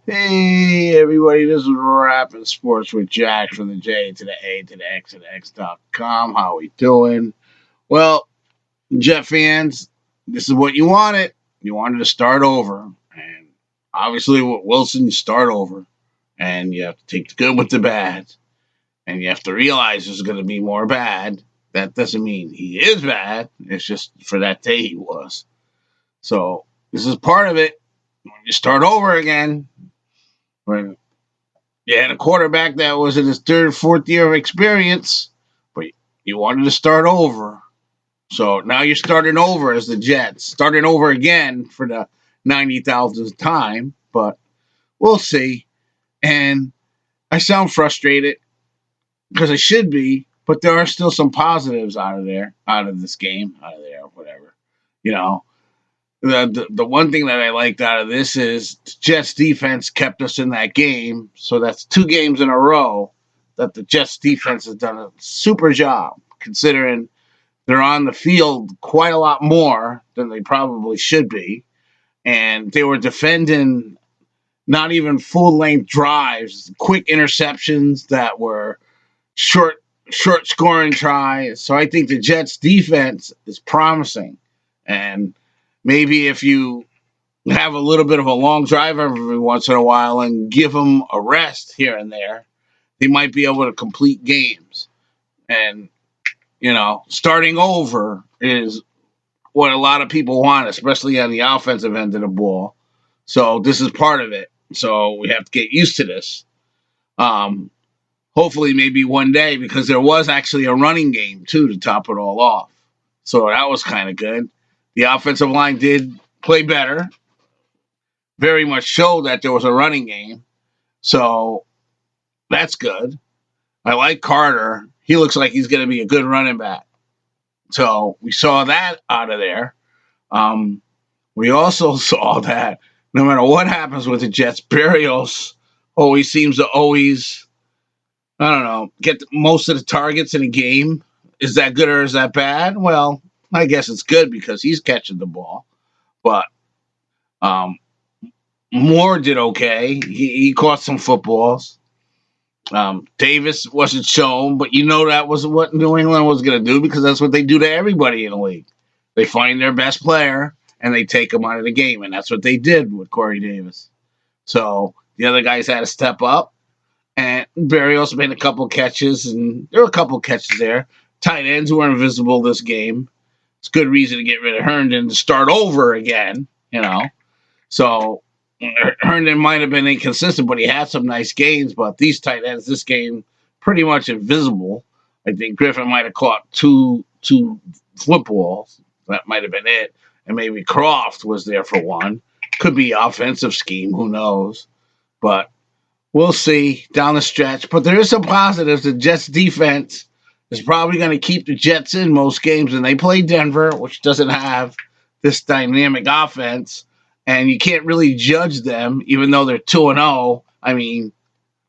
Hey everybody, this is Rapping Sports with Jack from the J to the A to the X and X.com. How we doing? Well, Jet fans, this is what you wanted. You wanted to start over. And obviously with Wilson, you start over. And you have to take the good with the bad. And you have to realize there's going to be more bad. That doesn't mean he is bad. It's just for that day he was. So this is part of it. When you start over again, when you had a quarterback that was in his third, fourth year of experience, but you wanted to start over. So now you're starting over as the Jets, starting over again for the 90,000th time, but we'll see. And I sound frustrated because I should be, but there are still some positives out of there, out of this game, out of there, whatever. You know, the one thing that I liked out of this is the Jets defense kept us in that game. So that's two games in a row that the Jets defense has done a super job, considering they're on the field quite a lot more than they probably should be. And they were defending not even full length drives, quick interceptions that were short scoring tries. So I think the Jets defense is promising. And maybe if you have a little bit of a long drive every once in a while and give them a rest here and there, they might be able to complete games. And, starting over is what a lot of people want, especially on the offensive end of the ball. So this is part of it. So we have to get used to this. Hopefully, maybe one day, because there was actually a running game, too, to top it all off. So that was kind of good. The offensive line did play better. Very much showed that there was a running game. So that's good. I like Carter. He looks like he's going to be a good running back. So we saw that out of there. We also saw that no matter what happens with the Jets, Berrios always seems to get most of the targets in a game. Is that good or is that bad? Well, I guess it's good because he's catching the ball. But Moore did okay. He caught some footballs. Davis wasn't shown, but that was what New England was going to do because that's what they do to everybody in the league. They find their best player and they take him out of the game, and that's what they did with Corey Davis. So the other guys had to step up, and Berrios made a couple catches, and there were a couple catches there. Tight ends were invisible this game. It's good reason to get rid of Herndon to start over again, So Herndon might have been inconsistent, but he had some nice games. But these tight ends, this game, pretty much invisible. I think Griffin might have caught two footballs. That might have been it. And maybe Croft was there for one. Could be offensive scheme. Who knows? But we'll see down the stretch. But there is some positives. The Jets defense is probably going to keep the Jets in most games. And they play Denver, which doesn't have this dynamic offense. And you can't really judge them, even though they're 2-0. I mean,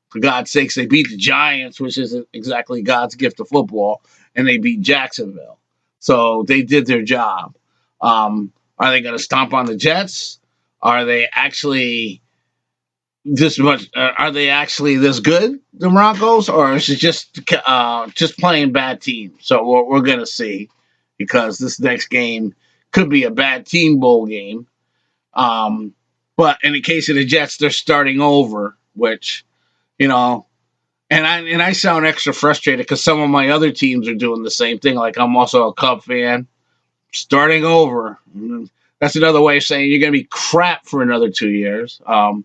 for God's sakes, they beat the Giants, which isn't exactly God's gift of football, and they beat Jacksonville. So they did their job. Are they going to stomp on the Jets? Are they actually this much? Are they actually this good, the Broncos, or is it just playing bad teams? So we're going to see, because this next game could be a bad team bowl game. But in the case of the Jets, they're starting over, which, and I sound extra frustrated because some of my other teams are doing the same thing. Like, I'm also a Cub fan, starting over. That's another way of saying you're going to be crap for another 2 years. I'm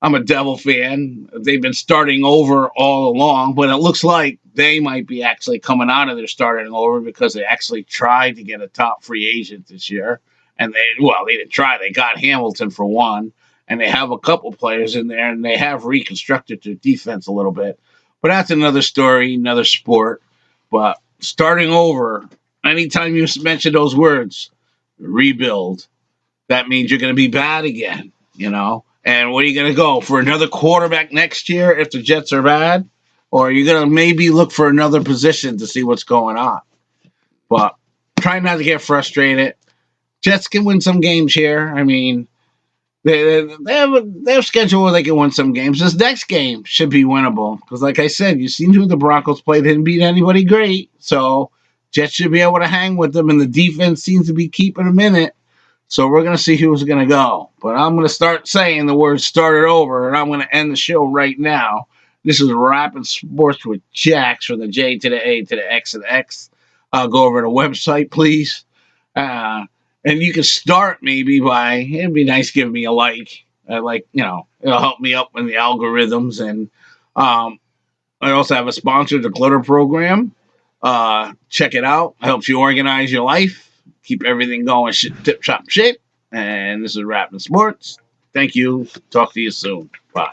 a Devil fan. They've been starting over all along, but it looks like they might be actually coming out of their starting over because they actually tried to get a top free agent this year. And they didn't try. They got Hamilton for one, and they have a couple players in there, and they have reconstructed their defense a little bit. But that's another story, another sport. But starting over, anytime you mention those words, rebuild, that means you're going to be bad again, And where are you going to go? For another quarterback next year if the Jets are bad? Or are you going to maybe look for another position to see what's going on? But try not to get frustrated. Jets can win some games here. I mean, they have a schedule where they can win some games. This next game should be winnable because, like I said, you've seen who the Broncos played. They didn't beat anybody great, so Jets should be able to hang with them, and the defense seems to be keeping them in it. So we're going to see who's going to go. But I'm going to start saying the word "started over," and I'm going to end the show right now. This is Rapping Sports with Jax from the J to the A to the X and the X. Go over to the website, please. And you can start maybe by, it'd be nice giving me a like. It'll help me up in the algorithms. And I also have a sponsor, the Clutter Program. Check it out. Helps you organize your life. Keep everything going tip-top shape. And this is Rapping Sports. Thank you. Talk to you soon. Bye.